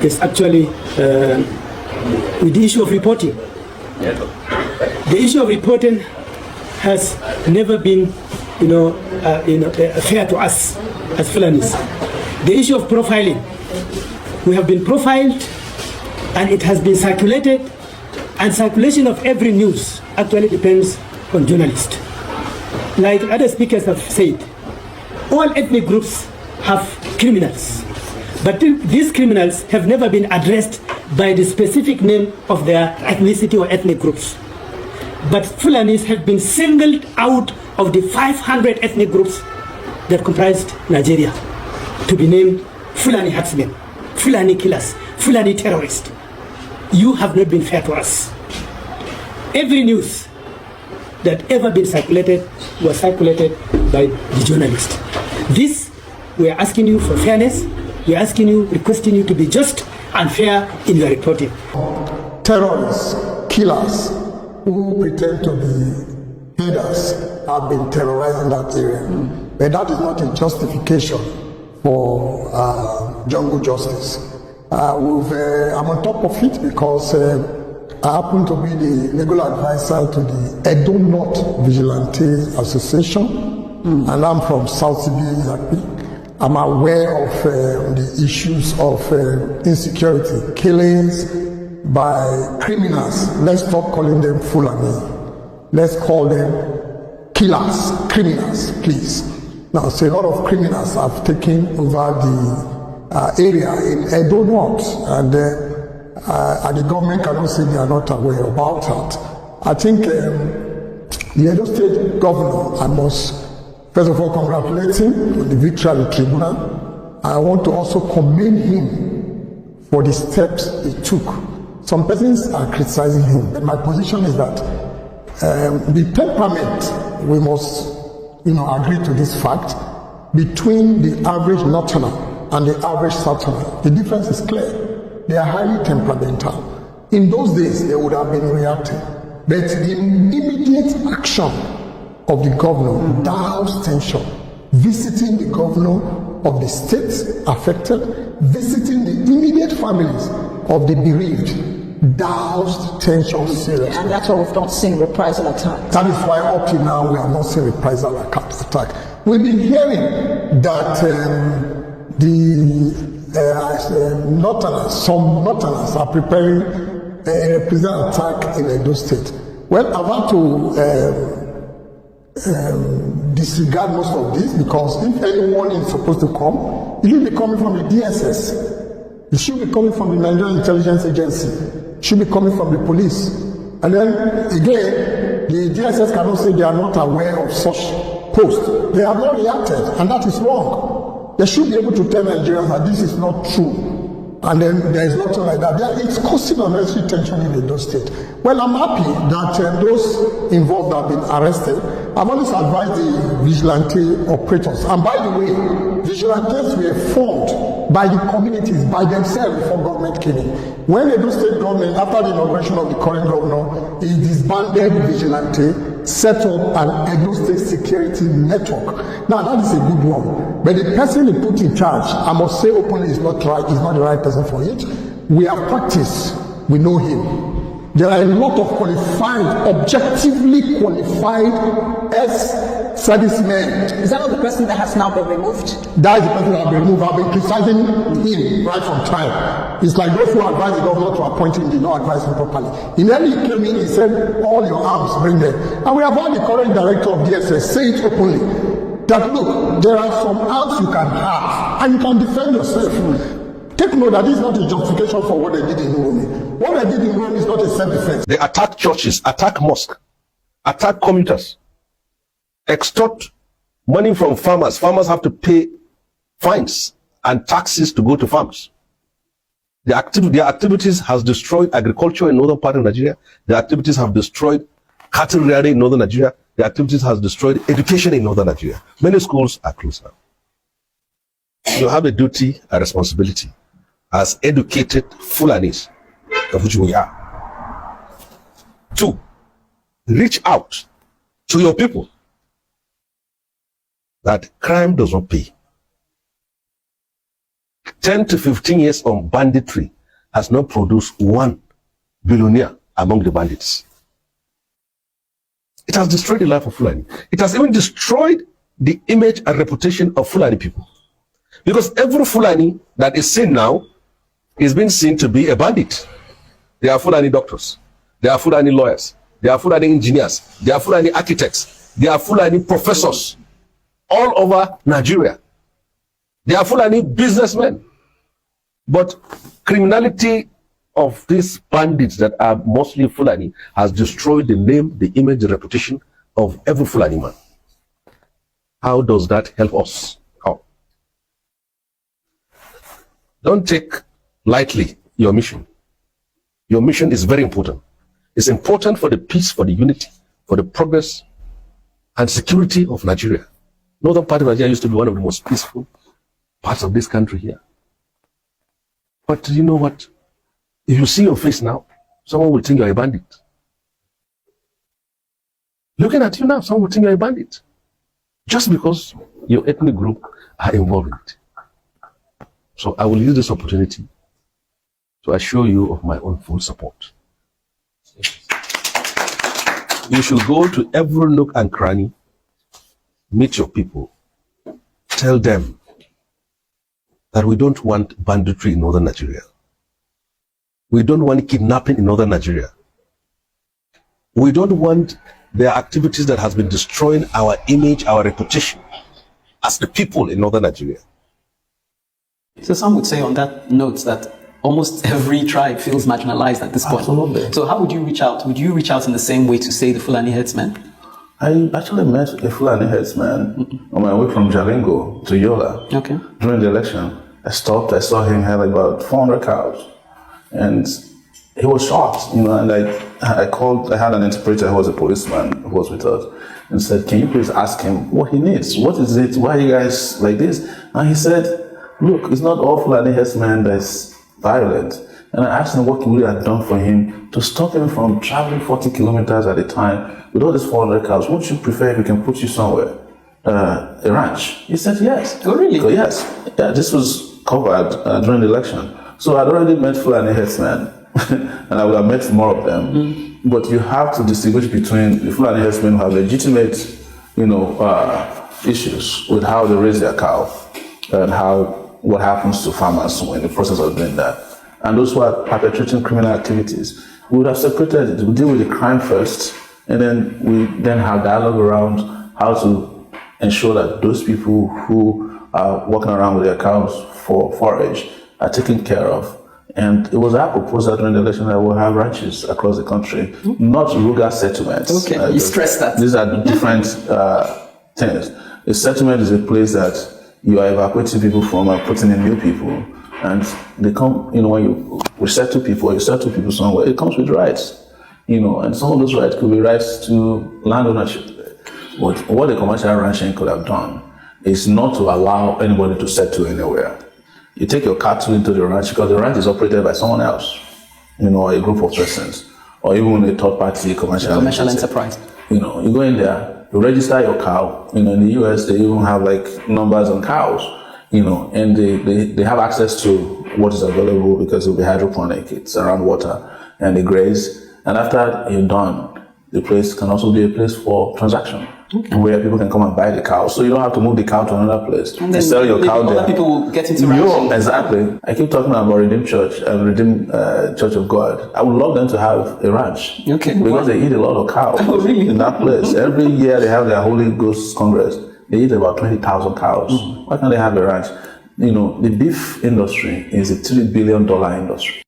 is actually with the issue of reporting. The issue of reporting has never been, fair to us as Fulanis. The issue of profiling, we have been profiled, and it has been circulated, and circulation of every news actually depends on journalists. Like other speakers have said, all ethnic groups have criminals, but these criminals have never been addressed by the specific name of their ethnicity or ethnic groups. But Fulanis have been singled out of the 500 ethnic groups that comprised Nigeria to be named Fulani herdsmen, Fulani killers, Fulani terrorists. You have not been fair to us. Every news that ever been circulated was circulated by the journalist. This, we are asking you for fairness. We are asking you, requesting you to be just and fair in your reporting. Terrorists, killers, who pretend to be headers have been terrorizing that area. But that is not a justification for jungle justice. I'm on top of it because I happen to be the legal advisor to the Edo North Vigilante Association, and I'm from South Sibi. I'm aware of the issues of insecurity, killings by criminals. Let's stop calling them Fulani. Let's call them killers, criminals, please. Now, so a lot of criminals have taken over the area in Edo North, and the government cannot say they are not aware about that. I think the Edo State governor, I must first of all congratulate him on the victory at the tribunal. I want to also commend him for the steps he took. Some persons are criticizing him, but my position is that the temperament, we must agree to this fact, between the average Northerner and the average Southerner. The difference is clear. They are highly temperamental. In those days, they would have been reacting. But the immediate action of the governor doused tension, visiting the governor of the states affected, visiting the immediate families of the bereaved, doused tension seriously. And that's why we've not seen reprisal attacks. That is why up to now we have not seen reprisal attack. We've been hearing that some Northerners are preparing a reprisal attack in Edo State. Well, I want to disregard most of this, because if anyone is supposed to come, it should be coming from the DSS. It should be coming from the Nigerian Intelligence Agency. It should be coming from the police. And then again, the DSS cannot say they are not aware of such posts. They have not reacted, and that is wrong. They should be able to tell Nigerians that this is not true. And then there is nothing like that. It's causing unnecessary tension in Edo State. Well, I'm happy that those involved have been arrested. I've always advised the vigilante operators. And by the way, vigilantes were formed by the communities, by themselves, before government came in. When Edo State government, after the inauguration of the current governor, he disbanded vigilante, set up an Edo State security network. Now, that is a good one. But the person he put in charge, I must say openly, is not right, is not the right person for it. We have practiced, we know him. There are a lot of qualified, objectively qualified ex-servicemen. Is that not the person that has now been removed? That is the person that has been removed. I've been criticizing him right from time. It's like those who advise the governor to appoint him did not advise him properly. Immediately he came in, he said, all your arms, bring them. And we have had the current director of DSS say it openly, that look, there are some arms you can have, and you can defend yourself. Take note that this is not a justification for what they did in Rome. What they did in Rome is not a self-defense. They attack churches, attack mosques, attack commuters, extort money from farmers. Farmers have to pay fines and taxes to go to farms. Their activities has destroyed agriculture in northern part of Nigeria. Their activities have destroyed cattle rearing in northern Nigeria. Their activities has destroyed education in northern Nigeria. Many schools are closed now. You have a duty, a responsibility as educated Fulanis, of which we are, to reach out to your people that crime does not pay. 10 to 15 years on banditry has not produced one billionaire among the bandits. It has destroyed the life of Fulani. It has even destroyed the image and reputation of Fulani people. Because every Fulani that is seen now is being seen to be a bandit. They are Fulani doctors. They are Fulani lawyers. They are Fulani engineers. They are Fulani architects. They are Fulani professors all over Nigeria. They are Fulani businessmen. But criminality of these bandits that are mostly Fulani has destroyed the name, the image, the reputation of every Fulani man. How does that help us? How? Don't take lightly your mission. Your mission is very important. It's important for the peace, for the unity, for the progress and security of Nigeria. Northern part of Nigeria used to be one of the most peaceful parts of this country here. But you know what? If you see your face now, someone will think you're a bandit. Looking at you now, someone will think you're a bandit. Just because your ethnic group are involved in it. So I will use this opportunity to assure you of my own full support. You should go to every nook and cranny, meet your people, tell them that we don't want banditry in northern Nigeria. We don't want kidnapping in northern Nigeria. We don't want their activities that has been destroying our image, our reputation as the people in northern Nigeria. So some would say on that note that almost every tribe feels marginalized at this point. Absolutely. So how would you reach out? Would you reach out in the same way to, say, the Fulani headsmen? I actually met a Fulani headsman on my way from Jalingo to Yola. Okay. During the election. I stopped, I saw him had like about 400 cows. And he was shocked, you know, and I called, I had an interpreter who was a policeman who was with us and said, can you please ask him what he needs? What is it? Why are you guys like this? And he said, look, it's not all Fulani headsmen that's violent. And I asked him what we had done for him to stop him from traveling 40 kilometers at a time with all these 400 cows. Would you prefer if we can put you somewhere? A ranch? He said yes. Oh, really? So, yes. Yeah, this was covered during the election. So I'd already met Fulani headsmen, and I would have met more of them. But you have to distinguish between the Fulani headsmen who have legitimate, you know, issues with how they raise their cow and what happens to farmers in the process of doing that. And those who are perpetrating criminal activities, we would have separated it. We deal with the crime first, and then we then have dialogue around how to ensure that those people who are walking around with their cows for forage are taken care of. And it was our proposal during the election that we'll have ranches across the country, not rural settlements. Okay, you stress that. These are different things. A settlement is a place that you are evacuating people from and putting in new people. And they come, you know, when you resettle people, you settle people somewhere, it comes with rights. You know, and some of those rights could be rights to land ownership. What the commercial ranching could have done is not to allow anybody to settle anywhere. You take your cattle into the ranch because the ranch is operated by someone else, you know, a group of persons, or even a third-party commercial enterprise. You know, you go in there, you register your cow. You know, in the US, they even have like numbers on cows, you know, and they have access to what is available because of the hydroponic. It's around water, and they graze. And after you're done, the place can also be a place for transaction, where people can come and buy the cow. So you don't have to move the cow to another place. And then sell your cow there. Other people will get into ranching. Exactly. I keep talking about Redeemed Church and Redeemed Church of God. I would love them to have a ranch. Okay. Because they eat a lot of cows in that place. Every year they have their Holy Ghost Congress. They eat about 20,000 cows. Why can't they have a ranch? You know, the beef industry is a $3 billion industry.